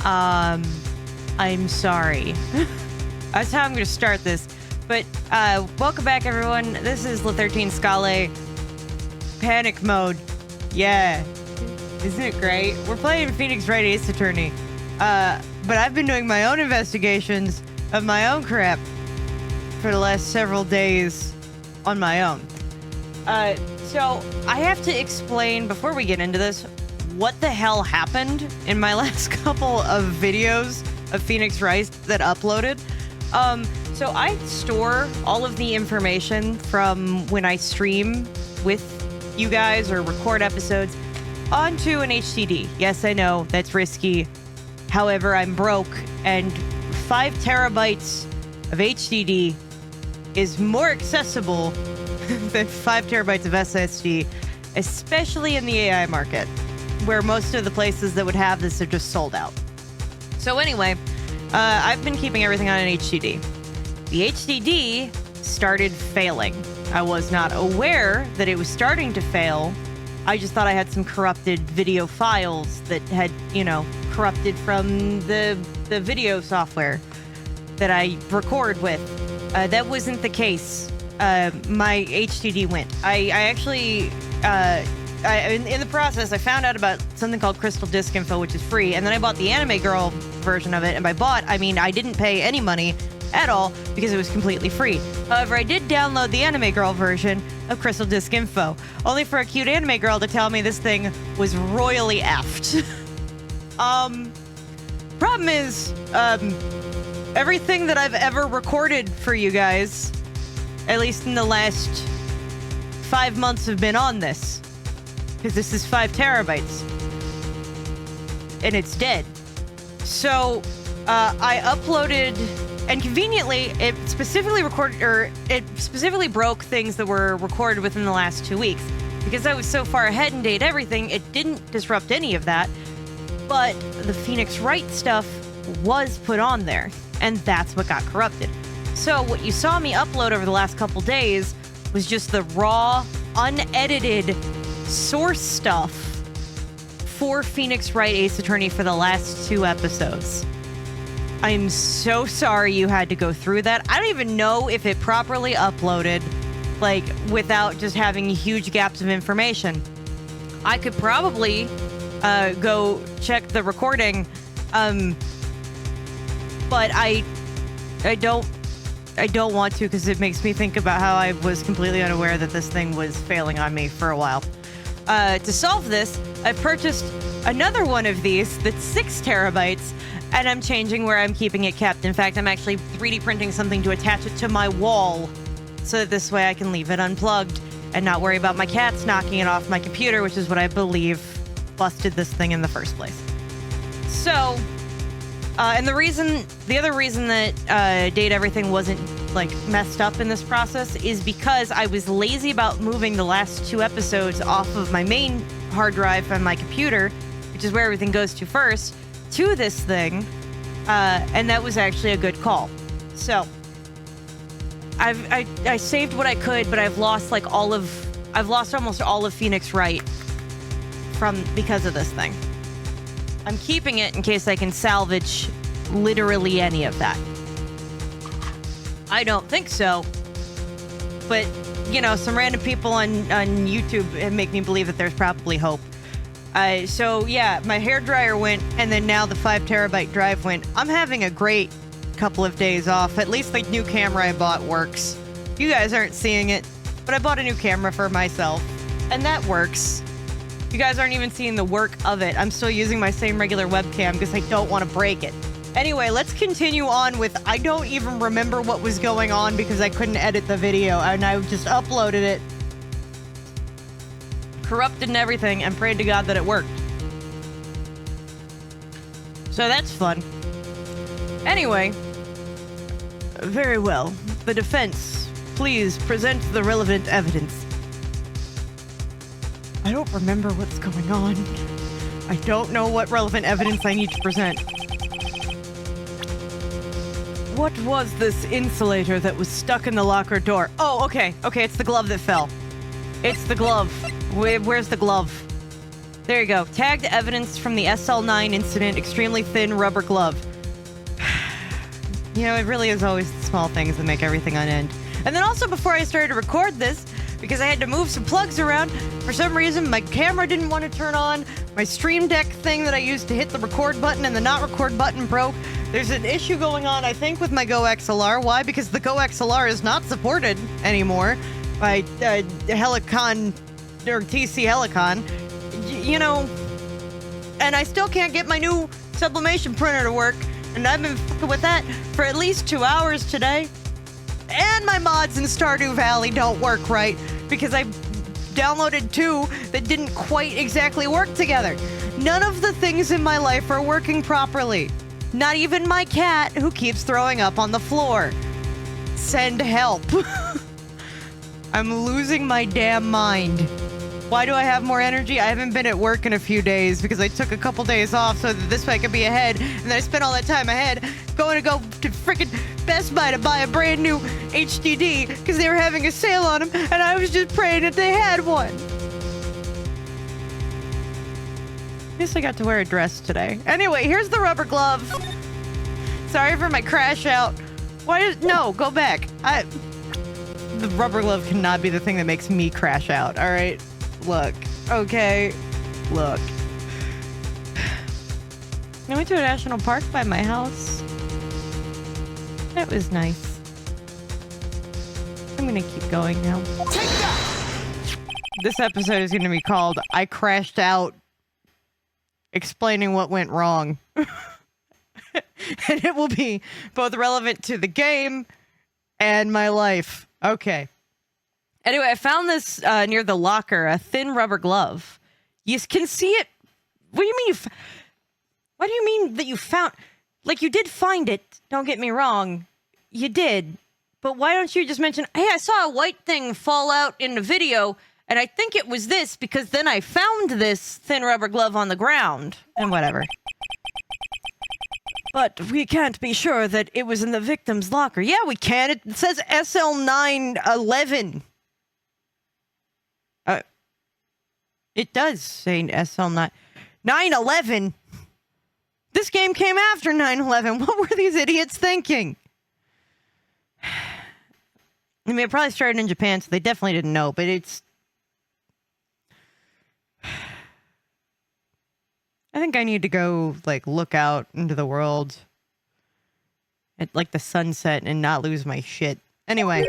I'm sorry. That's how I'm going to start this. But welcome back, everyone. This is La 13 Scale. Panic mode. Yeah. Isn't it great? We're playing Phoenix Wright Ace Attorney. But I've been doing my own investigations of my own crap for the last several days on my own. So I have to explain, before we get into this, what the hell happened in my last couple of videos of Phoenix Wright that uploaded. So I store all of the information from when I stream with you guys or record episodes onto an HDD. Yes, I know, that's risky. However, I'm broke, and 5 terabytes of HDD is more accessible than 5 terabytes of SSD, especially in the AI market, where most of the places that would have this are just sold out. So anyway, I've been keeping everything on an HDD. The HDD started failing. I was not aware that it was starting to fail. I just thought I had some corrupted video files that had, corrupted from the video software that I record with. That wasn't the case. My HDD went. I actually, in the process, I found out about something called Crystal Disk Info, which is free, and then I bought the Anime Girl version of it, and by bought, I mean I didn't pay any money at all because it was completely free. However, I did download the Anime Girl version of Crystal Disk Info, only for a cute anime girl to tell me this thing was royally effed. Problem is, everything that I've ever recorded for you guys, at least in the last 5 months, have been on this. Because this is 5 terabytes. And it's dead. So, I uploaded, and conveniently, it specifically broke things that were recorded within the last 2 weeks. Because I was so far ahead and date everything, it didn't disrupt any of that. But the Phoenix Wright stuff was put on there, and that's what got corrupted. So what you saw me upload over the last couple days was just the raw, unedited source stuff for Phoenix Wright Ace Attorney for the last 2 episodes. I'm so sorry you had to go through that. I don't even know if it properly uploaded, without just having huge gaps of information. I could probably go check the recording, but I don't want to, because it makes me think about how I was completely unaware that this thing was failing on me for a while. To solve this, I've purchased another one of these that's 6 terabytes, and I'm changing where I'm keeping it kept. In fact, I'm actually 3D printing something to attach it to my wall, so that this way I can leave it unplugged and not worry about my cats knocking it off my computer, which is what I believe busted this thing in the first place. So, and the other reason that Date Everything wasn't messed up in this process is because I was lazy about moving the last 2 episodes off of my main hard drive on my computer, which is where everything goes to first, to this thing, and that was actually a good call. So I saved what I could, but I've lost almost all of Phoenix Wright because of this thing. I'm keeping it in case I can salvage literally any of that. I don't think so, but some random people on YouTube make me believe that there's probably hope. So yeah, my hairdryer went, and then now the 5 terabyte drive went. I'm having a great couple of days off. At least the new camera I bought works. You guys aren't seeing it, but I bought a new camera for myself, and that works. You guys aren't even seeing the work of it. I'm still using my same regular webcam because I don't want to break it. Anyway, let's continue on with, I don't even remember what was going on because I couldn't edit the video, and I just uploaded it, corrupted and everything, and prayed to God that it worked. So that's fun. Anyway, very well. The defense, please present the relevant evidence. I don't remember what's going on. I don't know what relevant evidence I need to present. What was this insulator that was stuck in the locker door? Oh, okay. Okay, it's the glove that fell. It's the glove. Where's the glove? There you go. Tagged evidence from the SL9 incident, extremely thin rubber glove. You know, it really is always the small things that make everything on end. And then also before I started to record this, because I had to move some plugs around, for some reason my camera didn't want to turn on, my Stream Deck thing that I used to hit the record button and the not record button broke. There's an issue going on, I think, with my Go XLR. Why? Because the Go XLR is not supported anymore by Helicon, or TC Helicon. You know, and I still can't get my new sublimation printer to work, and I've been fucking with that for at least 2 hours today. And my mods in Stardew Valley don't work right because I downloaded 2 that didn't quite exactly work together. None of the things in my life are working properly. Not even my cat, who keeps throwing up on the floor. Send help. I'm losing my damn mind. Why do I have more energy? I haven't been at work in a few days because I took a couple days off so that this way I could be ahead. And then I spent all that time ahead going to go to freaking Best Buy to buy a brand new HDD because they were having a sale on them. And I was just praying that they had one. At least I got to wear a dress today. Anyway, here's the rubber glove. Sorry for my crash out. No, go back. The rubber glove cannot be the thing that makes me crash out, all right? Look. Okay. Look. I went to a national park by my house. That was nice. I'm gonna keep going now. Take that! This episode is gonna be called I Crashed Out, explaining what went wrong. And it will be both relevant to the game and my life. Okay. Anyway, I found this near the locker, a thin rubber glove. You can see it. What do you mean what do you mean that you found... Like, you did find it, don't get me wrong. You did. But why don't you just mention, hey, I saw a white thing fall out in the video, and I think it was this, because then I found this thin rubber glove on the ground. And whatever. But we can't be sure that it was in the victim's locker. Yeah, we can. It says SL911. It does say SL9. 911? This game came after 9/11. What were these idiots thinking? I mean, it probably started in Japan, so they definitely didn't know, but it's... I think I need to go, like, look out into the world at, like, the sunset and not lose my shit. Anyway.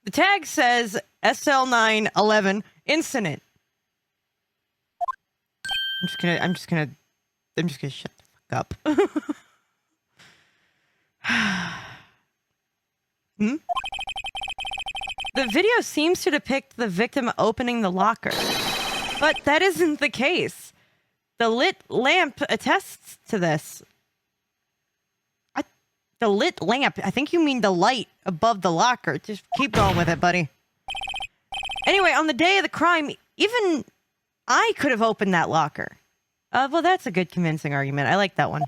The tag says SL911 incident. I'm just gonna shut the fuck up. The video seems to depict the victim opening the locker, but that isn't the case. The lit lamp attests to this. The lit lamp. I think you mean the light above the locker. Just keep going with it, buddy. Anyway, on the day of the crime, even I could have opened that locker. Well, that's a good convincing argument. I like that one.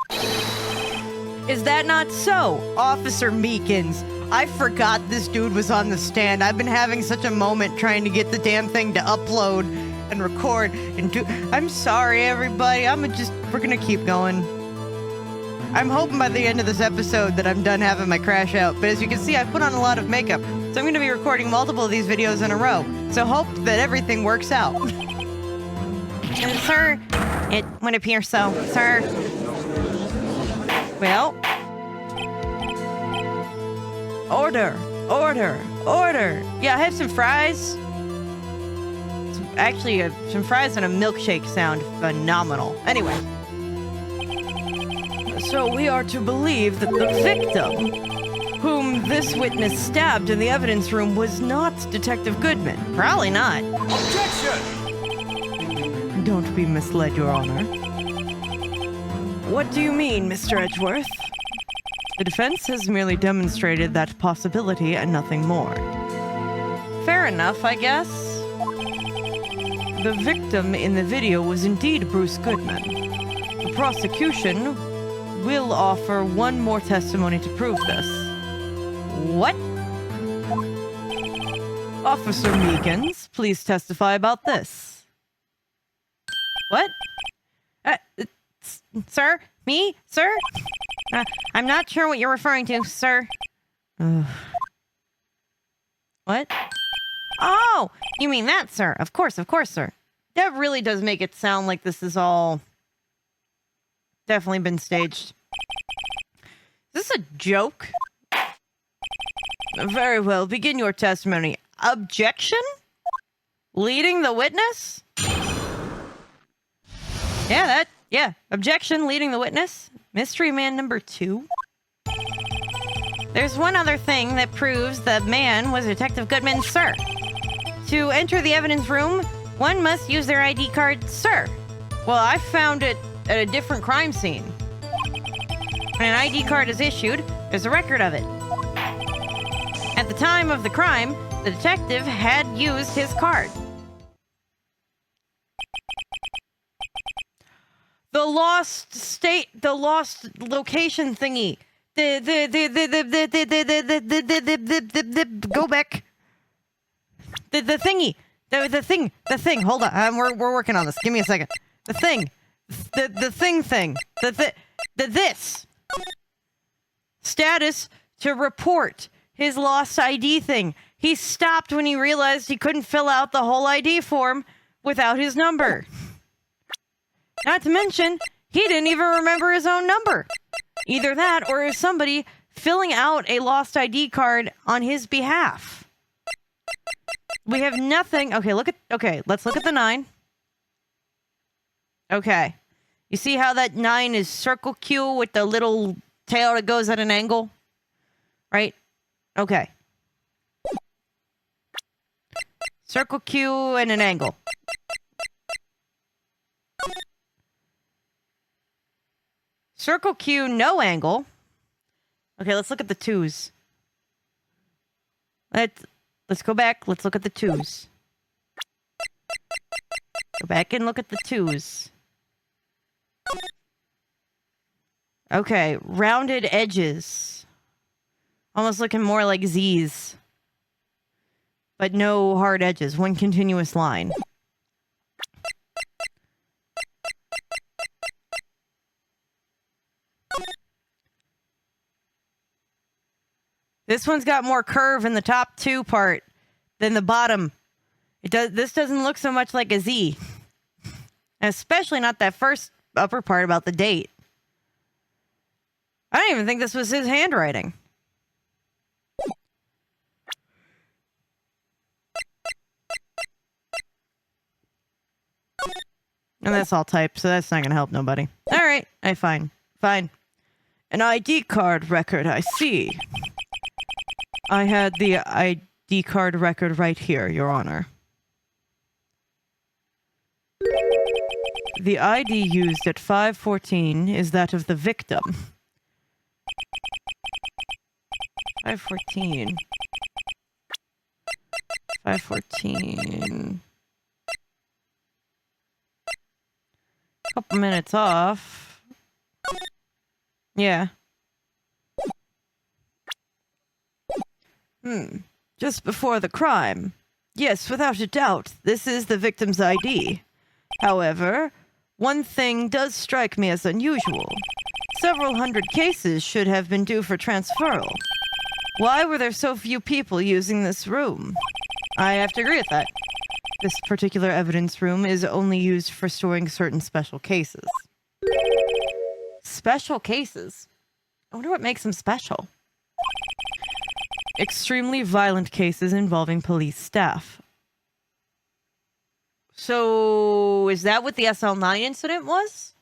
Is that not so, Officer Meekins? I forgot this dude was on the stand. I've been having such a moment trying to get the damn thing to upload and record and do... I'm sorry, everybody. We're gonna keep going. I'm hoping by the end of this episode that I'm done having my crash out. But as you can see, I put on a lot of makeup. So I'm gonna be recording multiple of these videos in a row. So hope that everything works out. Sir, it would appear so, sir. Well... Order! Yeah, I have some fries. Some fries and a milkshake sound phenomenal. Anyway. So we are to believe that the victim, whom this witness stabbed in the evidence room, was not Detective Goodman. Probably not. Objection! Don't be misled, Your Honor. What do you mean, Mr. Edgeworth? The defense has merely demonstrated that possibility and nothing more. Fair enough, I guess. The victim in the video was indeed Bruce Goodman. The prosecution will offer one more testimony to prove this. What? Officer Meekins, please testify about this. What? Sir? Me? Sir? I'm not sure what you're referring to, sir. Ugh. What? Oh! You mean that, sir? Of course, sir. That really does make it sound like this is all definitely been staged. Is this a joke? Very well. Begin your testimony. Objection? Leading the witness? Yeah. Objection, leading the witness. Mystery man number 2. There's one other thing that proves the man was Detective Goodman, sir. To enter the evidence room, one must use their ID card, sir. Well, I found it at a different crime scene. When an ID card is issued, there's a record of it. At the time of the crime, the detective had used his card. The lost location thingy. Go back. The thingy. The thing. Hold on. We're working on this. Give me a second. The thing. The thing. This. Status to report his lost ID thing. He stopped when he realized he couldn't fill out the whole ID form without his number. Not to mention, he didn't even remember his own number. Either that or is somebody filling out a lost ID card on his behalf. We have nothing. Okay, let's look at the 9. Okay. You see how that 9 is circle Q with the little tail that goes at an angle? Right? Okay. Circle Q and an angle. Circle Q, no angle. Okay, let's look at the 2s. Let's go back. Let's look at the 2s. Go back and look at the 2s. Okay, rounded edges. Almost looking more like Z's. But no hard edges. One continuous line. This one's got more curve in the top 2 part than the bottom. This doesn't look so much like a Z. Especially not that first upper part about the date. I don't even think this was his handwriting. And that's all typed, so that's not going to help nobody. All right. Fine. An ID card record, I see. I had the ID card record right here, Your Honor. The ID used at 514 is that of the victim. 514. Couple minutes off. Yeah. Just before the crime. Yes, without a doubt, this is the victim's ID. However, one thing does strike me as unusual. Several hundred cases should have been due for transferal. Why were there so few people using this room? I have to agree with that. This particular evidence room is only used for storing certain special cases. Special cases? I wonder what makes them special. Extremely violent cases involving police staff. So, is that what the SL9 incident was?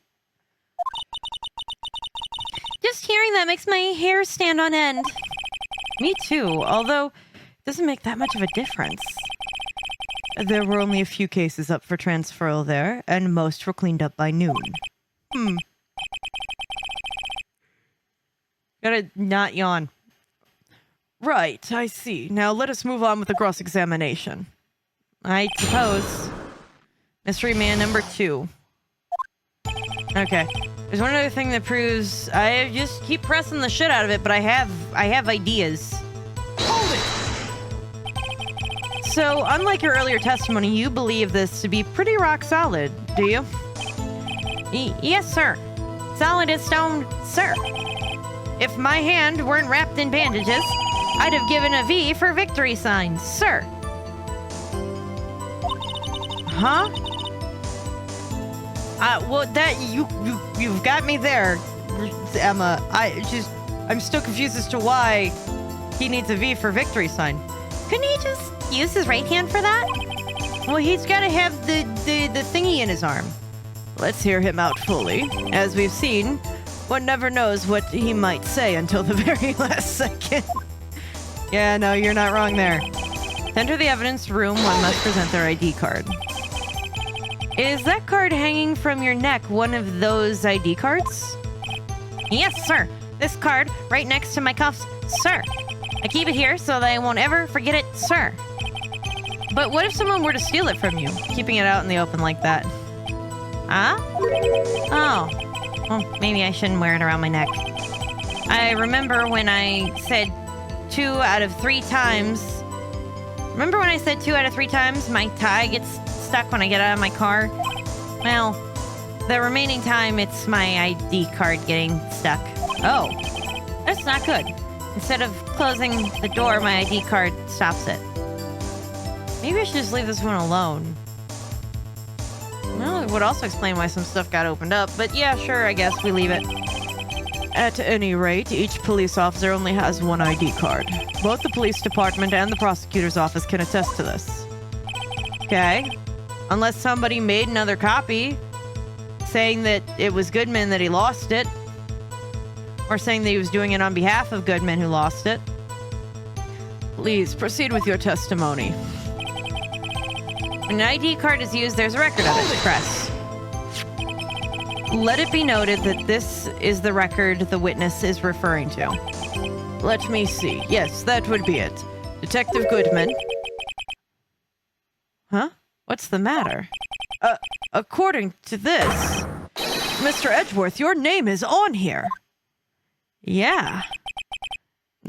Just hearing that makes my hair stand on end. Me too, although it doesn't make that much of a difference. There were only a few cases up for transferal there, and most were cleaned up by noon. Gotta not yawn. Right, I see. Now let us move on with the cross-examination. I suppose. Mystery man number 2. Okay. There's one other thing that proves I just keep pressing the shit out of it, but I have ideas. Hold it! So, unlike your earlier testimony, you believe this to be pretty rock solid, do you? Yes, sir. Solid as stone, sir. If my hand weren't wrapped in bandages, I'd have given a V for victory sign, sir. Huh? Well, that you've got me there, Emma. I'm still confused as to why he needs a V for victory sign. Couldn't he just use his right hand for that? Well, he's got to have the thingy in his arm. Let's hear him out fully. As we've seen, one never knows what he might say until the very last second. Yeah, no, you're not wrong there. To enter the evidence room, one must present their ID card. Is that card hanging from your neck one of those ID cards? Yes, sir. This card right next to my cuffs, sir. I keep it here so that I won't ever forget it, sir. But what if someone were to steal it from you, keeping it out in the open like that? Huh? Oh. Well, maybe I shouldn't wear it around my neck. I remember when I said 2 out of 3 times. Remember when I said 2 out of 3 times my tie gets stuck when I get out of my car? Well, the remaining time it's my ID card getting stuck. Oh, that's not good. Instead of closing the door, my ID card stops it. Maybe I should just leave this one alone. Well, it would also explain why some stuff got opened up, but yeah, sure, I guess we leave it. At any rate, each police officer only has one ID card. Both the police department and the prosecutor's office can attest to this. Okay. Unless somebody made another copy saying that it was Goodman that he lost it, or saying that he was doing it on behalf of Goodman who lost it. Please proceed with your testimony. When an ID card is used, there's a record of it. Press. Let it be noted that this is the record the witness is referring to. Let me see. Yes, that would be it. Detective Goodman. Huh? What's the matter? According to this, Mr. Edgeworth, your name is on here. Yeah.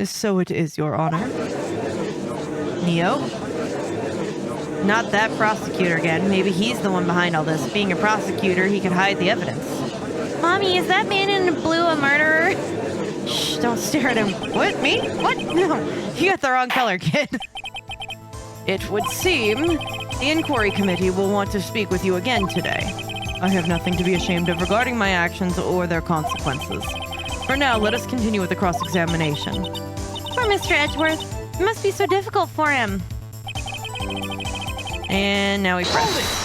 So it is, Your Honor. Neo? Not that prosecutor again. Maybe he's the one behind all this. Being a prosecutor, he could hide the evidence. Mommy, is that man in blue a murderer? Shh, don't stare at him. What, me? What? No, you got the wrong color, kid. It would seem the inquiry committee will want to speak with you again today. I have nothing to be ashamed of regarding my actions or their consequences. For now, let us continue with the cross-examination. Poor Mr. Edgeworth. It must be so difficult for him. And now we press.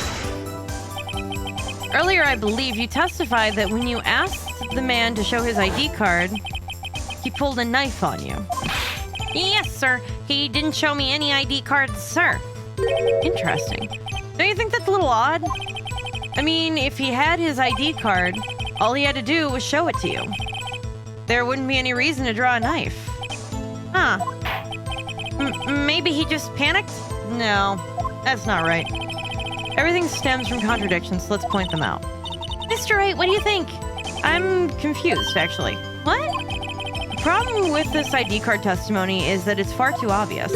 Earlier, I believe you testified that when you asked the man to show his ID card, he pulled a knife on you. Yes, sir. He didn't show me any ID cards, sir. Interesting. Don't you think that's a little odd? I mean, if he had his ID card, all he had to do was show it to you. There wouldn't be any reason to draw a knife. Huh. Maybe he just panicked? No, that's not right. Everything stems from contradictions, so let's point them out. Mr. Wright, what do you think? I'm confused, actually. What? The problem with this ID card testimony is that it's far too obvious.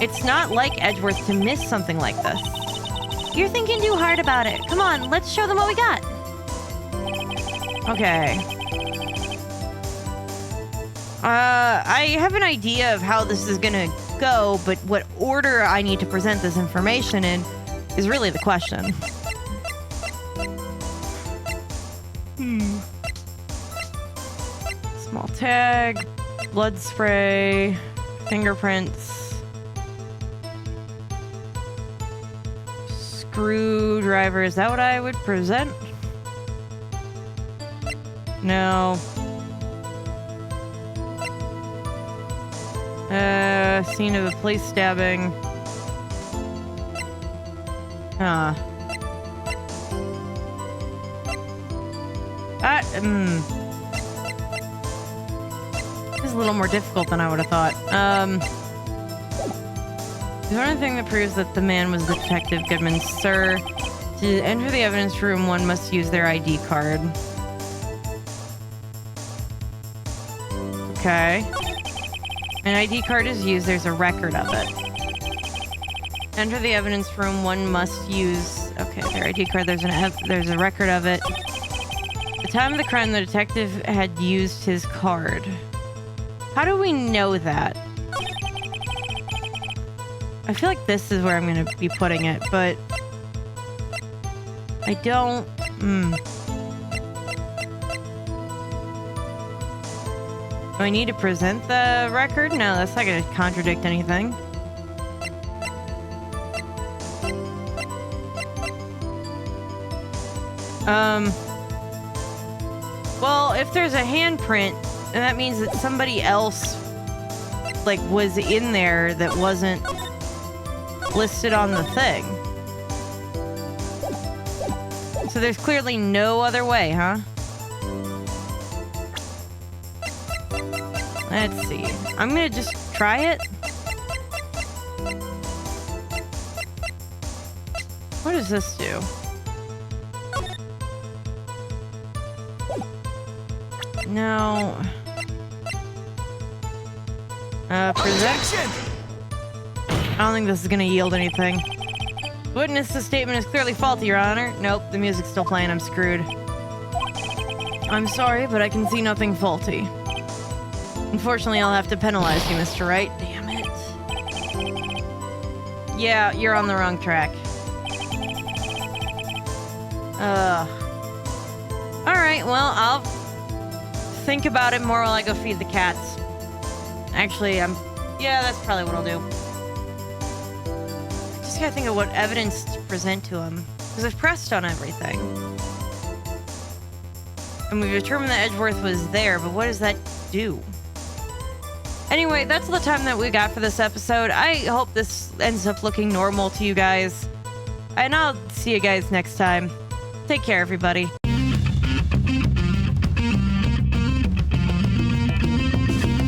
It's not like Edgeworth to miss something like this. You're thinking too hard about it. Come on, let's show them what we got. Okay. I have an idea of how this is gonna go, but what order I need to present this information in is really the question. Small tag, blood spray, fingerprints, screwdriver. Is that what I would present? No. Scene of a police stabbing. Huh. This is a little more difficult than I would have thought. Is there anything that proves that the man was Detective Goodman? Sir, to enter the evidence room, one must use their ID card. Okay. An ID card is used, there's a record of it. Enter the evidence room, one must use... Okay, their ID card, there's a record of it. The time of the crime, the detective had used his card. How do we know that? I feel like this is where I'm going to be putting it, but I don't... Do I need to present the record? No, that's not going to contradict anything. Well, if there's a handprint, then that means that somebody else, like, was in there that wasn't listed on the thing. So there's clearly no other way, huh? Let's see. I'm gonna just try it. What does this do? No. Present. I don't think this is gonna yield anything. Witness's statement is clearly faulty, Your Honor. Nope, the music's still playing. I'm screwed. I'm sorry, but I can see nothing faulty. Unfortunately, I'll have to penalize you, Mr. Wright. Damn it. Yeah, you're on the wrong track. Alright, well, I'll think about it more while I go feed the cats. Actually, yeah, that's probably what I'll do. Just gotta think of what evidence to present to him. Because I've pressed on everything. And we've determined that Edgeworth was there, but what does that do? Anyway, that's all the time that we got for this episode. I hope this ends up looking normal to you guys. And I'll see you guys next time. Take care, everybody.